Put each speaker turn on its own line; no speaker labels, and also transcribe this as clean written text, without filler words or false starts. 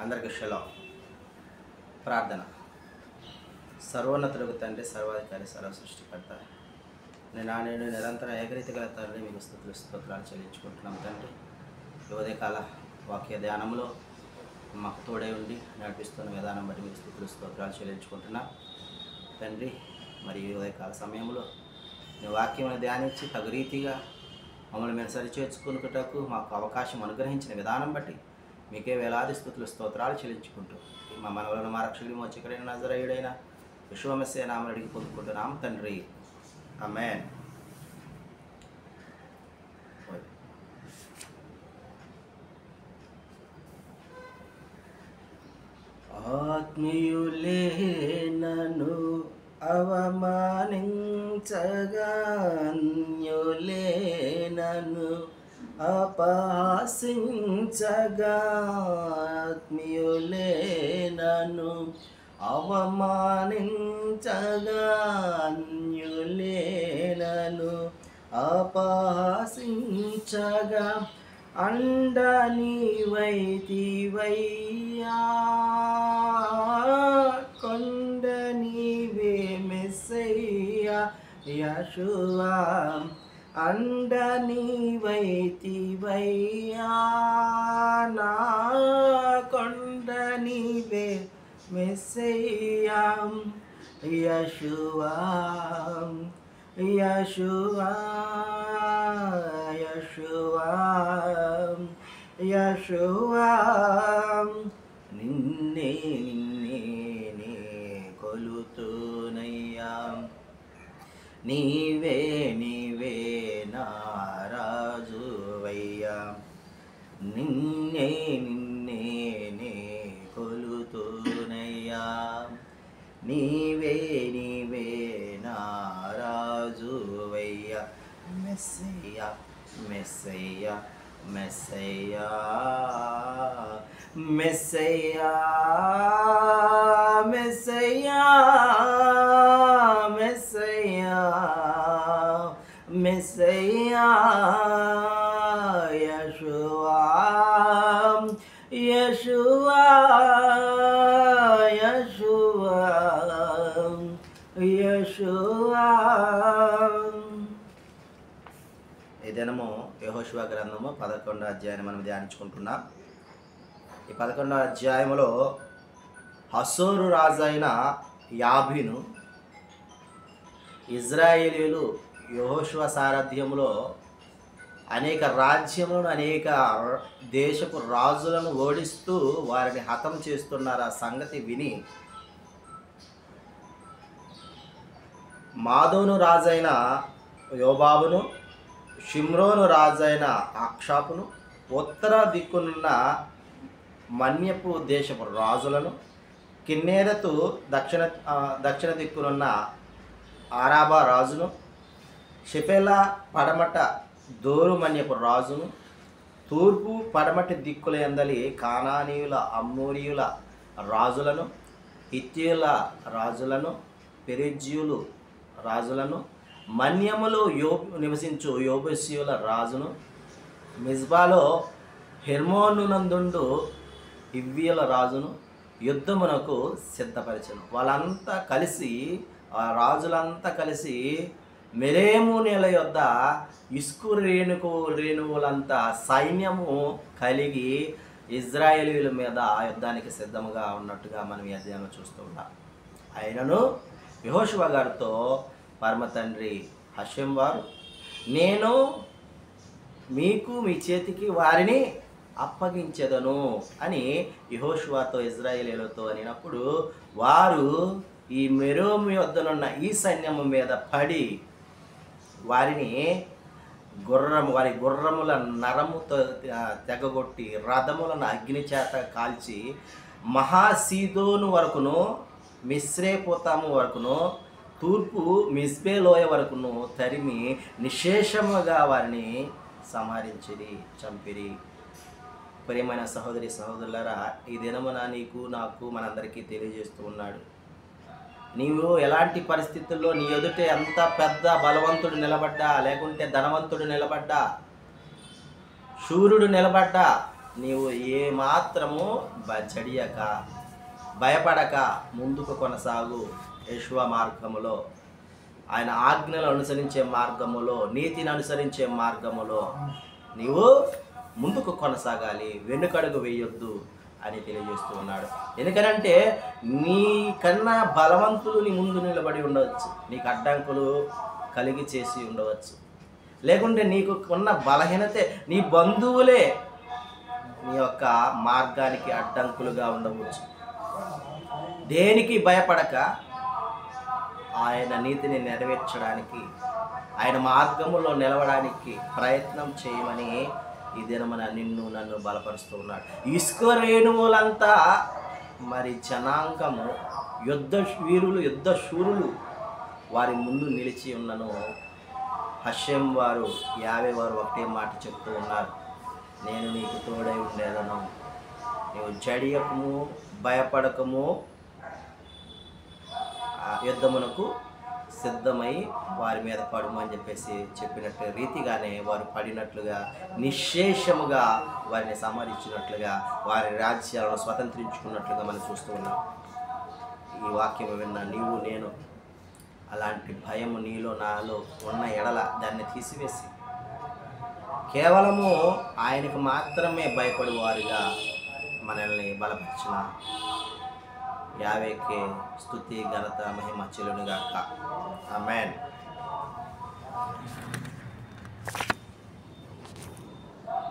అందరికీ షలో ప్రార్థన. సర్వోన్నతులకు తండ్రి, సర్వాధికారి, సర్వ సృష్టికర్త, నేను నిరంతరం ఏకరీతి గల తండ్రి, మీకు స్తోత్రాలు చెల్లించుకుంటున్నాం తండ్రి. ఉదయకాల వాక్య ధ్యానంలో మాకు తోడై ఉండి నడిపిస్తున్న విధానం బట్టి మీకు స్తోత్రాలు చెల్లించుకుంటున్నాం తండ్రి. మరియు ఉదయకాల సమయంలో నీ వాక్యమును ధ్యానించి తగు రీతిగా మమ్మల్ని మేము సరిచేర్చుకున్నటకు మాకు అవకాశం అనుగ్రహించిన విధానం బట్టి మీకే వేలాది స్తోత్రాలు చెల్లించుకుంటూ మా మనవలను మా రక్షకుడి మోచకుడైన నజరేయుడైన విశ్వమస్య నామమున అడిగి పొందుకుంటున్నాం తండ్రి, ఆమేన్. ఆత్మీయులే నన్ను అవమానించగా, అన్యులే నన్ను అపహాసించగా, ఆత్మీయులే నన్ను అవమానించగా, అన్యులే నన్ను అపహాసించగా, అండ నీవైతివయ్యా, కొండ నీవే మెస్సయ్యా యెషూవా, అండ నీవైతివయ్యా, నా కొండ నీవే మెస్సయ్యా యెషూవా, యెషూవా, యెషూవా, యెషూవా, నిన్నే నిన్నే కొలుతునయ్యా, నీవే నీవే నా రాజువయ్యా, నిన్నే నిన్నే కొలుతునయ్యా, నీవే నీవే నా రాజువయ్యా, మెస్సయ్యా మెస్సయ్యా మెస్సయ్యా మెస్సయ్యా మెస్సయ్యా మెస్సయ్యా మెస్సయ్యా యెషూవా, యెషూవా, యెషూవా, యెషూవా. ఈ దినము యెహోషువ గ్రంథము 11వ అధ్యాయాన్ని మనం ధ్యానించుకుంటున్నాం. ఈ 11వ అధ్యాయంలో హసోరు రాజైన యాబీను ఇజ్రాయేలీయులు యెహోషువ సారథ్యంలో అనేక రాజ్యములను, అనేక దేశపు రాజులను ఓడిస్తూ వారిని హతం చేస్తున్నారు. ఆ సంగతి విని మాదోను రాజైన యోబాబును, షిమ్రోను రాజైన అక్షాపును, ఉత్తర దిక్కునున్న మన్యపు దేశపు రాజులను, కిన్నెరెతు దక్షిణ దిక్కునున్న ఆరాబా రాజును, షెఫెలా పడమట దోరు మన్యపు రాజును, తూర్పు పడమటి దిక్కుల యందలి కానానీయుల, అమ్మోరీయుల రాజులను, హిత్తీయుల రాజులను, పెరిజ్జీయులు రాజులను, మన్యములో నివసించు యోబూసీయుల రాజును, మిజ్బాలో హెర్మోనునందుండు హివ్వీయుల రాజును యుద్ధమునకు సిద్ధపరిచెను. వాళ్ళంతా కలిసి, ఆ రాజులంతా కలిసి మెరేము నేల యొద్ద ఇసుకు రేణువులంతా సైన్యము కలిగి ఇజ్రాయేలీయుల మీద యుద్ధానికి సిద్ధముగా ఉన్నట్టుగా మనం ఈ అధ్యాయంలో చూస్తూ ఉన్నాం. అయినను యెహోషువ గారితో పరమ తండ్రి హషెం వారు, నేను మీకు మీ చేతికి వారిని అప్పగించెదను అని యెహోషువతో ఇజ్రాయేలీయులతో అనినప్పుడు, వారు ఈ మెరోము యొద్దనున్న ఈ సైన్యము మీద పడి వారి గుర్రముల నరముతో తెగగొట్టి, రథములను అగ్ని చేత కాల్చి, మహాసీదోను వరకును, మిశ్రేపోతాము వరకును, తూర్పు మిస్బే లోయ వరకును తరిమి నిశేషముగా వారిని సంహరించిరి, చంపిరి. ప్రియమైన సహోదరి సహోదరులారా, ఈ దినమున నీకు నాకు మనందరికీ తెలియజేస్తూ ఉన్నాడు, నీవు ఎలాంటి పరిస్థితుల్లో నీ ఎదుట ఎంత పెద్ద బలవంతుడు నిలబడ్డా, లేకుంటే ధనవంతుడు నిలబడ్డా, శూరుడు నిలబడ్డా, నీవు ఏమాత్రము జడియక, భయపడక ముందుకు కొనసాగు. యేషువ మార్గములో, ఆయన ఆజ్ఞలు అనుసరించే మార్గములో, నీతిని అనుసరించే మార్గములో నీవు ముందుకు కొనసాగాలి, వెనుకడుగు వేయొద్దు అని తెలియజేస్తూ ఉన్నాడు. ఎందుకనంటే నీ కన్నా బలవంతులు నీ ముందు నిలబడి ఉండవచ్చు, నీకు అడ్డంకులు కలిగి చేసి ఉండవచ్చు, లేకుంటే నీకు ఉన్న బలహీనతే నీ బంధువులే నీ యొక్క మార్గానికి అడ్డంకులుగా ఉండవచ్చు. దేనికి భయపడక ఆయన నీతిని నెరవేర్చడానికి, ఆయన మార్గములో నిలవడానికి ప్రయత్నం చేయమని ఈ దినమున నిన్ను నన్ను బలపరుస్తూ ఉన్నాడు. ఇసుక రేణువులంతా మరి జనాంగము, వీరులు, యుద్ధ శూరులు వారి ముందు నిలిచి ఉన్నను. హషెం వారు, యావే వారు ఒకటే మాట చెప్తూ ఉన్నారు, నేను నీకు తోడై ఉండేదను, నీవు జడియకము, భయపడకము, యుద్ధమునకు సిద్ధమై వారి మీద పడుము అని చెప్పేసి చెప్పినట్టు రీతిగానే వారు పడినట్లుగా, నిశ్శేషముగా వారిని సంహరించినట్లుగా, వారి రాజ్యాలను స్వతంత్రించుకున్నట్లుగా మనం చూస్తూ ఉన్నాం. ఈ వాక్యం విన్న నీవు నేను అలాంటి భయము నీలో నాలో ఉన్న ఎడల దాన్ని తీసివేసి కేవలము ఆయనకు మాత్రమే భయపడు వారిగా మనల్ని బలపరిచిన యావేకే స్తుతి ఘనత మహిమ చెల్లునుగాక. ఆమేన్.